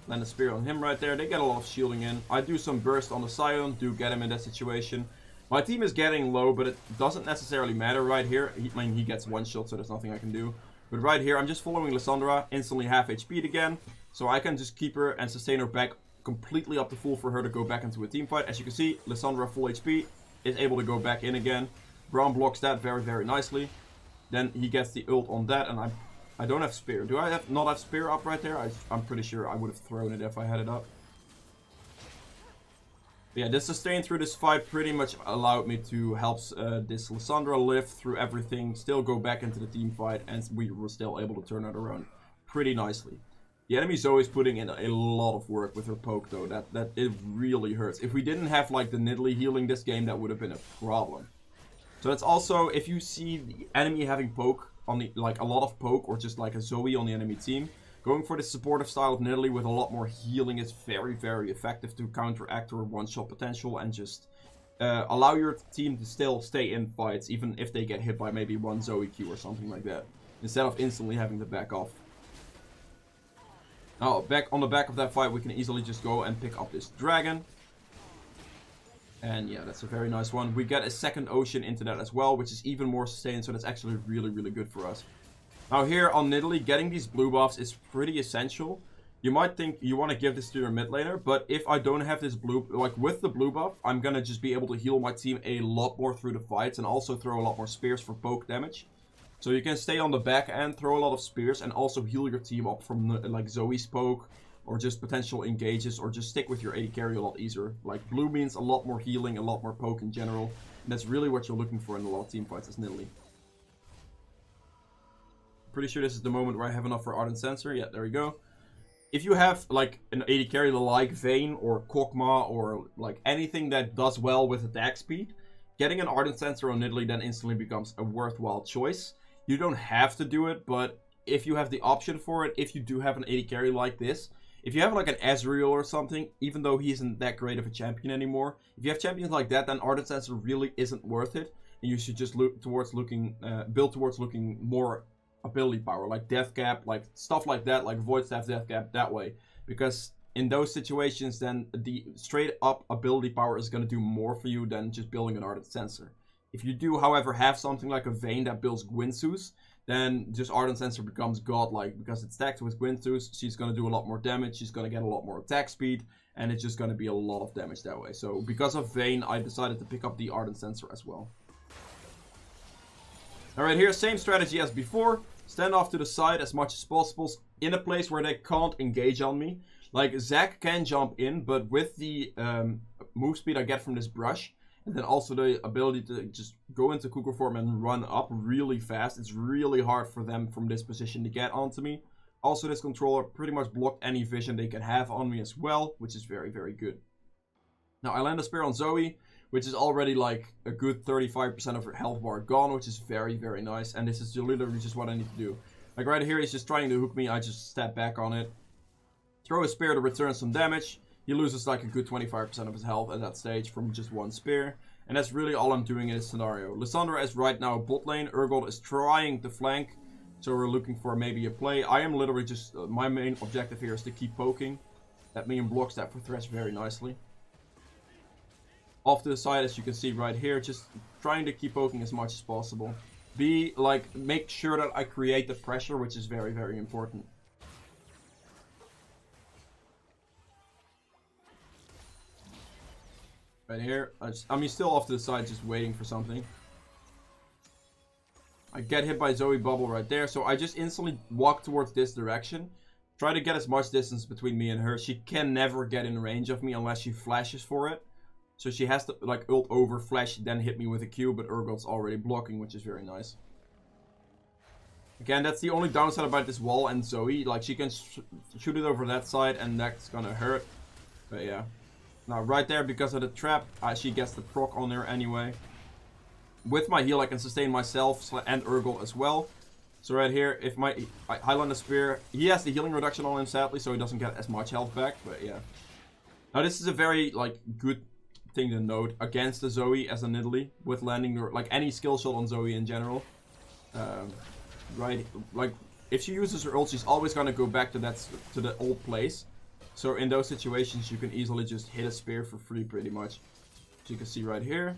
Land a spear on him right there. They get a lot of shielding in. I do some burst on the Scion, do get him in that situation. My team is getting low, but it doesn't necessarily matter right here. I mean, he gets one shot, so there's nothing I can do. But right here, I'm just following Lissandra, instantly half HP'd again. So I can just keep her and sustain her back completely up to full for her to go back into a team fight. As you can see, Lissandra full HP is able to go back in again. Braum blocks that very, very nicely. Then he gets the ult on that, and I don't have spear. Do I not have spear up right there? I'm pretty sure I would have thrown it if I had it up. But yeah, this sustain through this fight pretty much allowed me to help this Lissandra live through everything, still go back into the team fight, and we were still able to turn it around pretty nicely. The enemy Zoe is putting in a lot of work with her poke though, that it really hurts. If we didn't have like the Nidalee healing this game, that would have been a problem. So that's also, if you see the enemy having poke, on the, like a lot of poke or just like a Zoe on the enemy team, going for the supportive style of Nidalee with a lot more healing is very, very effective to counteract her one-shot potential and just allow your team to still stay in fights even if they get hit by maybe one Zoe Q or something like that, instead of instantly having to back off. Now, back on the back of that fight, we can easily just go and pick up this dragon. And yeah, that's a very nice one. We get a second ocean into that as well, which is even more sustained, so that's actually really, really good for us. Now here on Nidalee, getting these blue buffs is pretty essential. You might think you want to give this to your mid laner, but if I don't have this blue, like with the blue buff, I'm gonna just be able to heal my team a lot more through the fights and also throw a lot more spears for poke damage. So you can stay on the back end, throw a lot of spears, and also heal your team up from like Zoe's poke, or just potential engages, or just stick with your AD carry a lot easier. Like, blue means a lot more healing, a lot more poke in general. And that's really what you're looking for in a lot of team fights as Nidalee. Pretty sure this is the moment where I have enough for Ardent Sensor. Yeah, there we go. If you have, like, an AD carry like Vayne or Kokma, or, like, anything that does well with attack speed, getting an Ardent Sensor on Nidalee then instantly becomes a worthwhile choice. You don't have to do it, but if you have the option for it, if you do have an AD carry like this, if you have like an Ezreal or something, even though he isn't that great of a champion anymore, if you have champions like that, then Ardent Sensor really isn't worth it. And you should just look towards build towards looking more ability power, like Death Cap, like stuff like that, like Void Staff, Death Cap, that way. Because in those situations, then the straight up ability power is going to do more for you than just building an Ardent Sensor. If you do, however, have something like a Vayne that builds Gwynsus, then just Ardent Sensor becomes godlike, because it's stacked with Gwynsus. She's going to do a lot more damage, she's going to get a lot more attack speed, and it's just going to be a lot of damage that way. So because of Vayne, I decided to pick up the Ardent Sensor as well. Alright, here, same strategy as before. Stand off to the side as much as possible, in a place where they can't engage on me. Like, Zac can jump in, but with the move speed I get from this brush, and then also the ability to just go into Cougar form and run up really fast, it's really hard for them from this position to get onto me. Also, this controller pretty much blocked any vision they can have on me as well, which is very, very good. Now, I land a spear on Zoe, which is already like a good 35% of her health bar gone, which is very, very nice. And this is literally just what I need to do. Like right here, he's just trying to hook me, I just step back on it. Throw a spear to return some damage. He loses like a good 25% of his health at that stage from just one spear. And that's really all I'm doing in this scenario. Lissandra is right now bot lane. Urgot is trying to flank. So we're looking for maybe a play. I am literally just... my main objective here is to keep poking. That minion blocks that for Thresh very nicely. Off to the side, as you can see right here. Just trying to keep poking as much as possible. Make sure that I create the pressure, which is very, very important. Right here, I'm still off to the side just waiting for something. I get hit by Zoe Bubble right there, so I just instantly walk towards this direction. Try to get as much distance between me and her. She can never get in range of me unless she flashes for it. So she has to like ult over, flash, then hit me with a Q, but Urgot's already blocking, which is very nice. Again, that's the only downside about this wall and Zoe. Like, she can shoot it over that side and that's gonna hurt. But yeah. Now right there, because of the trap, she gets the proc on her anyway. with my heal I can sustain myself and Urgot as well. So right here, if I highland a spear, he has the healing reduction on him sadly, so he doesn't get as much health back, but yeah. Now this is a very like good thing to note against the Zoe as a Nidalee, with landing or like any skill shot on Zoe in general. Right, like if she uses her ult, she's always gonna go back to the old place. So in those situations, you can easily just hit a spear for free pretty much. So you can see right here.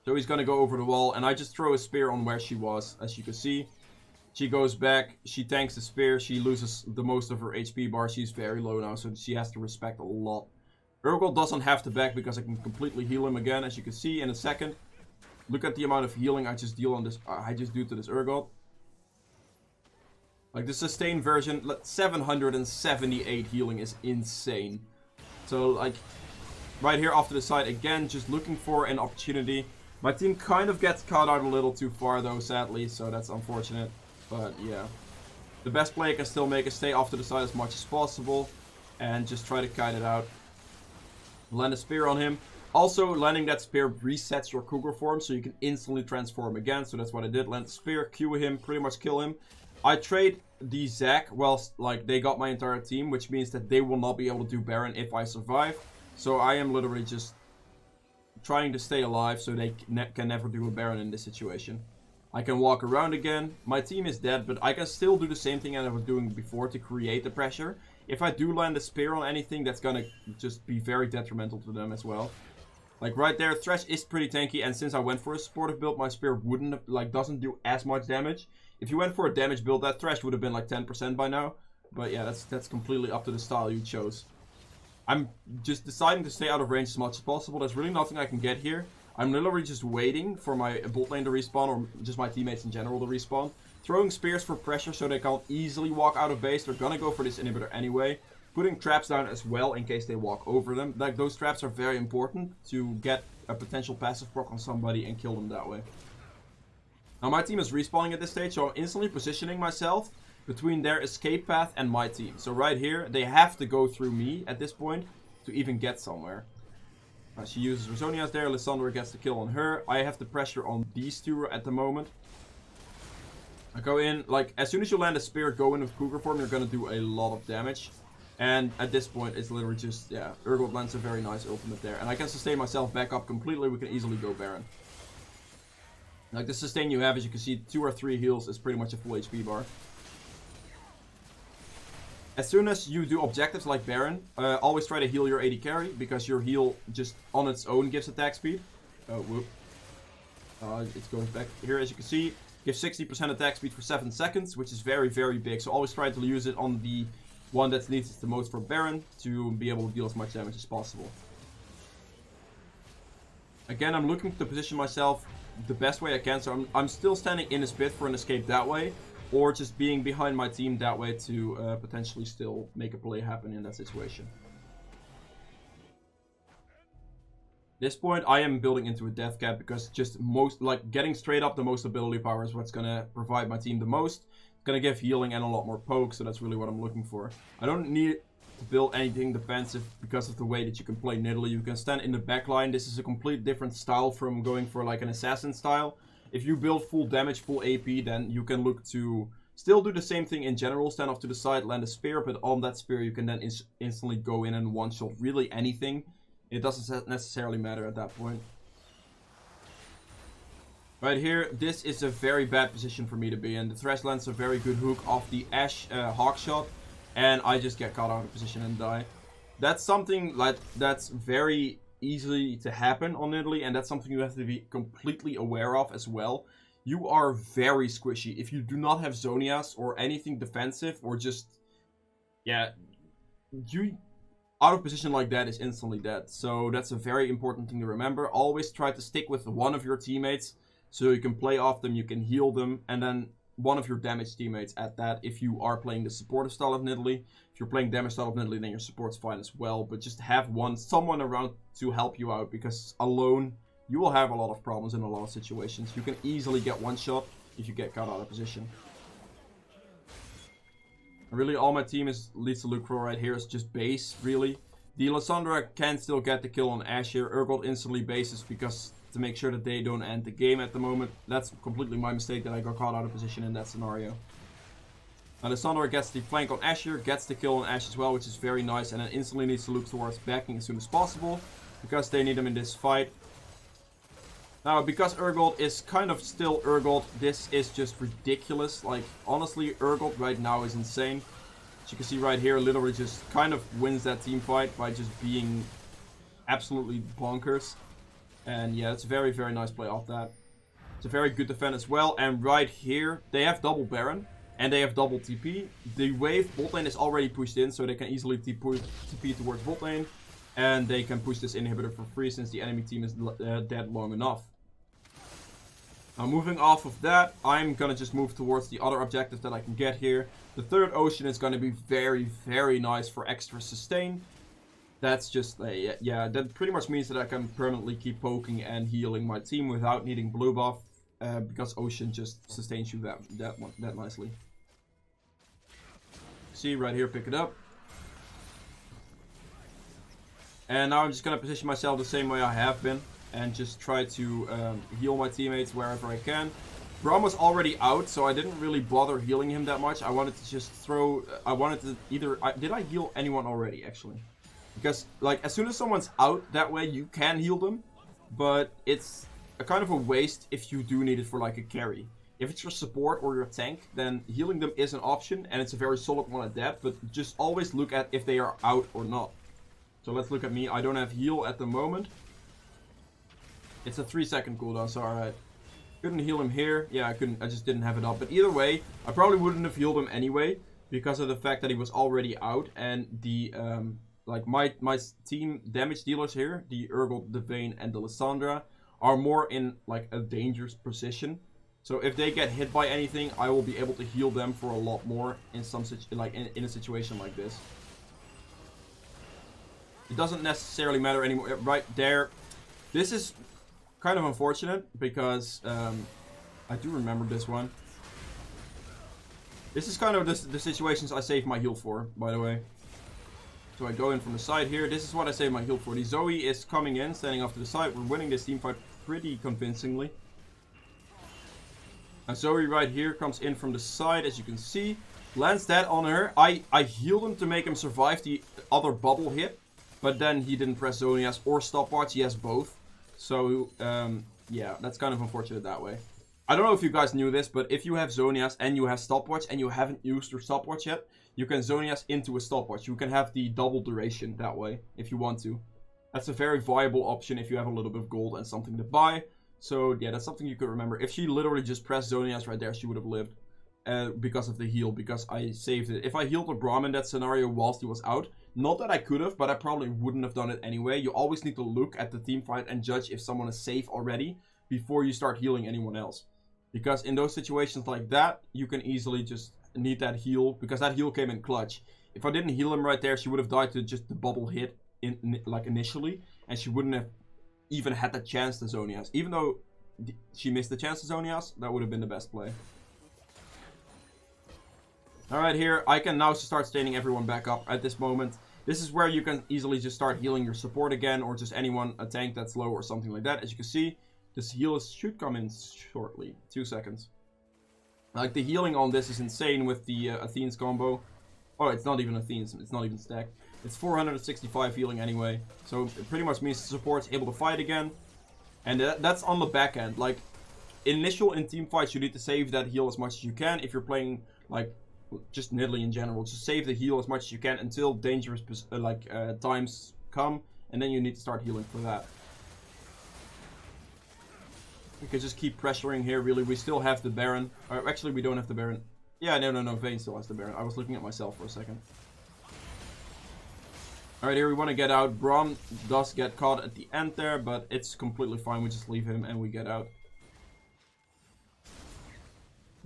So he's gonna go over the wall, and I just throw a spear on where she was, as you can see. She goes back, she tanks the spear, she loses the most of her HP bar. She's very low now, so she has to respect a lot. Urgot doesn't have to back because I can completely heal him again, as you can see in a second. Look at the amount of healing I just do to this Urgot. Like the sustained version, 778 healing is insane. So like, right here off to the side again, just looking for an opportunity. My team kind of gets caught out a little too far though, sadly, so that's unfortunate. But yeah, the best play I can still make is stay off to the side as much as possible and just try to kite it out. Land a spear on him. Also, landing that spear resets your cougar form, so you can instantly transform again. So that's what I did. Land the spear, Q him, pretty much kill him. I trade the Zac whilst like they got my entire team, which means that they will not be able to do Baron if I survive. So I am literally just trying to stay alive so they can never do a Baron in this situation. I can walk around again. My team is dead, but I can still do the same thing as I was doing before to create the pressure. If I do land a spear on anything, that's gonna just be very detrimental to them as well. Like right there, Thresh is pretty tanky, and since I went for a supportive build, my spear doesn't do as much damage. If you went for a damage build, that Thresh would have been like 10% by now. But yeah, that's completely up to the style you chose. I'm just deciding to stay out of range as much as possible. There's really nothing I can get here. I'm literally just waiting for my bot lane to respawn, or just my teammates in general to respawn. Throwing spears for pressure so they can't easily walk out of base. They're gonna go for this inhibitor anyway. Putting traps down as well in case they walk over them. Like, those traps are very important to get a potential passive proc on somebody and kill them that way. Now my team is respawning at this stage, so I'm instantly positioning myself between their escape path and my team. So right here, they have to go through me at this point to even get somewhere. She uses Rosonia's there, Lissandra gets the kill on her. I have the pressure on these two at the moment. I go in, like, as soon as you land a spear, go in with cougar form, you're gonna do a lot of damage. And at this point, it's literally just, yeah, Urgot lands a very nice ultimate there. And I can sustain myself back up completely, we can easily go Baron. Like, the sustain you have, as you can see, 2 or 3 heals is pretty much a full HP bar. As soon as you do objectives like Baron, always try to heal your AD carry, because your heal just on its own gives attack speed. Oh, whoop. It goes back here, as you can see. Gives 60% attack speed for 7 seconds, which is very, very big. So always try to use it on the one that needs it the most for Baron to be able to deal as much damage as possible. Again, I'm looking to position myself the best way I can, so I'm still standing in his pit for an escape that way, or just being behind my team that way to potentially still make a play happen in that situation. At this point, I am building into a death cap because just getting straight up the most ability power is what's gonna provide my team the most. It's gonna give healing and a lot more poke, so that's really what I'm looking for. I don't need to build anything defensive because of the way that you can play Nidalee. You can stand in the backline. This is a complete different style from going for like an assassin style. If you build full damage, full AP, then you can look to still do the same thing in general. Stand off to the side, land a spear, but on that spear you can then instantly go in and one-shot really anything. It doesn't necessarily matter at that point. Right here, this is a very bad position for me to be in. The Thresh lands a very good hook off the Ashe Hawk shot, and I just get caught out of position and die. That's something like that's very easily to happen on Nidalee, and that's something you have to be completely aware of as well. You are very squishy. If you do not have Zonias or anything defensive, or just, yeah, you out of position like that is instantly dead. So that's a very important thing to remember. Always try to stick with one of your teammates so you can play off them, you can heal them, and then one of your damage teammates at that if you are playing the supportive style of Nidalee. If you're playing damage style of Nidalee, then your support's fine as well, but just have someone around to help you out, because alone you will have a lot of problems in a lot of situations. You can easily get one shot if you get caught out of position. Really, all my team leads to look for right here is just base, really. The Lissandra can still get the kill on Ashe here. Urgot instantly bases because to make sure that they don't end the game at the moment. That's completely my mistake that I got caught out of position in that scenario. Now the Sundar gets the flank on Asher, gets the kill on Ashe as well, which is very nice, and then instantly needs to look towards backing as soon as possible, because they need him in this fight. Now, because Urgold is kind of still Urgold, this is just ridiculous. Like, honestly, Urgold right now is insane. As you can see right here, literally just kind of wins that team fight by just being absolutely bonkers. And yeah, it's a very, very nice play off that. It's a very good defense as well. And right here, they have double Baron. And they have double TP. The wave bot lane is already pushed in, so they can easily TP towards bot lane. And they can push this inhibitor for free since the enemy team is dead long enough. Now moving off of that, I'm gonna just move towards the other objective that I can get here. The third ocean is gonna be very, very nice for extra sustain. That's just, yeah, that pretty much means that I can permanently keep poking and healing my team without needing blue buff. Because ocean just sustains you that nicely. See, right here, pick it up. And now I'm just gonna position myself the same way I have been. And just try to heal my teammates wherever I can. Braum was already out, so I didn't really bother healing him that much. I wanted to just throw... I wanted to either... did I heal anyone already, actually? Because, like, as soon as someone's out, that way you can heal them. But it's a kind of a waste if you do need it for, like, a carry. If it's your support or your tank, then healing them is an option. And it's a very solid one at that. But just always look at if they are out or not. So let's look at me. I don't have heal at the moment. It's a 3-second cooldown, so alright. Couldn't heal him here. Yeah, I just didn't have it up. But either way, I probably wouldn't have healed him anyway. Because of the fact that he was already out. And the, like, my team damage dealers here, the Urgold, the Vayne, and the Lissandra, are more in, like, a dangerous position. So if they get hit by anything, I will be able to heal them for a lot more in some in a situation like this. It doesn't necessarily matter anymore. Right there. This is kind of unfortunate because I do remember this one. This is kind of the situations I save my heal for, by the way. So I go in from the side here. This is what I save my heal for. The Zoe is coming in, standing off to the side. We're winning this team fight pretty convincingly. And Zoe right here comes in from the side, as you can see. Lands that on her. I healed him to make him survive the other bubble hit. But then he didn't press Zonias or stopwatch. He has both. So, yeah, that's kind of unfortunate that way. I don't know if you guys knew this, but if you have Zonias and you have stopwatch and you haven't used your stopwatch yet, you can Zonias into a stopwatch. You can have the double duration that way, if you want to. That's a very viable option if you have a little bit of gold and something to buy. So, yeah, that's something you could remember. If she literally just pressed Zonias right there, she would have lived. Because of the heal, because I saved it. If I healed a Braum in that scenario whilst he was out, not that I could have, but I probably wouldn't have done it anyway. You always need to look at the team fight and judge if someone is safe already before you start healing anyone else. Because in those situations like that, you can easily just need that heal, because that heal came in clutch. If I didn't heal him right there, she would have died to just the bubble hit like initially, and she wouldn't have even had the chance to Zonias. Even though she missed the chance to Zonias, that would have been the best play. Alright, here, I can now start standing everyone back up at this moment. This is where you can easily just start healing your support again, or just anyone, a tank that's low or something like that. As you can see, this heal should come in shortly. 2 seconds. Like, the healing on this is insane with the Athene's combo. Oh, it's not even Athene's, it's not even stacked. It's 465 healing anyway. So, it pretty much means the support's able to fight again. And that's on the back end. Like, initial in team fights, you need to save that heal as much as you can. If you're playing, like, just Nidalee in general, just save the heal as much as you can until dangerous times come, and then you need to start healing for that. We can just keep pressuring here, really. We still have the Baron. Actually, we don't have the Baron. Yeah, no, Vayne still has the Baron. I was looking at myself for a second. Alright, here we want to get out. Braum does get caught at the end there, but it's completely fine. We just leave him and we get out.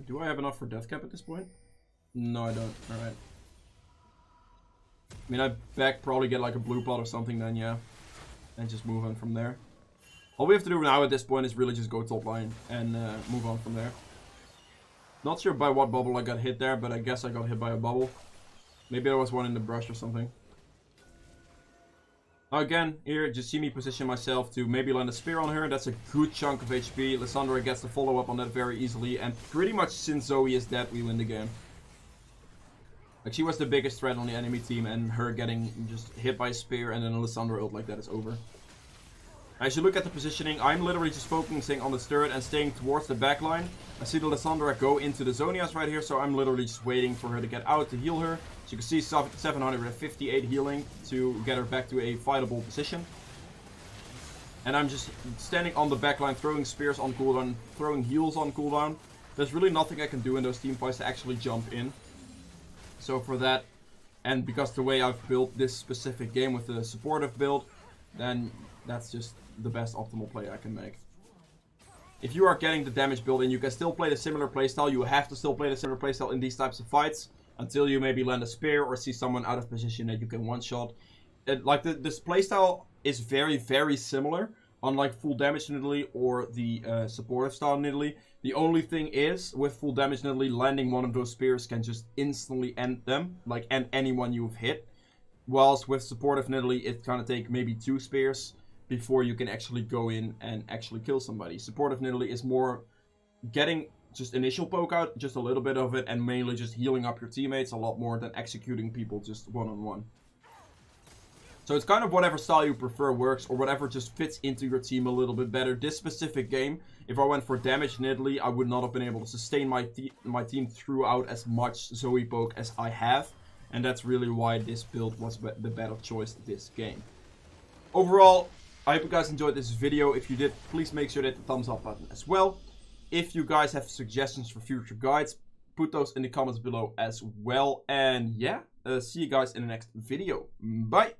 Do I have enough for death cap at this point? No, I don't. Alright. I mean, I probably get like a blue pot or something then, yeah. And just move on from there. All we have to do now at this point is really just go top line and move on from there. Not sure by what bubble I got hit there, but I guess I got hit by a bubble. Maybe there was one in the brush or something. Now again, here, just see me position myself to maybe land a spear on her. That's a good chunk of HP. Lissandra gets the follow-up on that very easily. And pretty much since Zoe is dead, we win the game. Like, she was the biggest threat on the enemy team. And her getting just hit by a spear and then a Lissandra ult like that is over. As you look at the positioning, I'm literally just focusing on the turret and staying towards the backline. I see the Lissandra go into the Zonias right here, so I'm literally just waiting for her to get out to heal her. So you can see 758 healing to get her back to a fightable position. And I'm just standing on the backline, throwing spears on cooldown, throwing heals on cooldown. There's really nothing I can do in those team fights to actually jump in. So for that, and because the way I've built this specific game with the supportive build, then that's just the best optimal play I can make. If you are getting the damage build in, you can still play the similar playstyle. You have to still play the similar playstyle in these types of fights until you maybe land a spear or see someone out of position that you can one-shot. Like this playstyle is very, very similar, unlike full damage Nidalee or the supportive style Nidalee. The only thing is, with full damage Nidalee, landing one of those spears can just instantly end them, like end anyone you've hit. Whilst with supportive Nidalee, it's gonna take maybe 2 spears before you can actually go in and actually kill somebody. Supportive Nidalee is more getting just initial poke out, just a little bit of it, and mainly just healing up your teammates a lot more than executing people just one-on-one. So it's kind of whatever style you prefer works, or whatever just fits into your team a little bit better. This specific game, if I went for damage Nidalee, I would not have been able to sustain my team throughout as much Zoe poke as I have. And that's really why this build was the better choice this game. Overall, I hope you guys enjoyed this video. If you did, please make sure to hit the thumbs up button as well. If you guys have suggestions for future guides, put those in the comments below as well. And yeah, see you guys in the next video. Bye!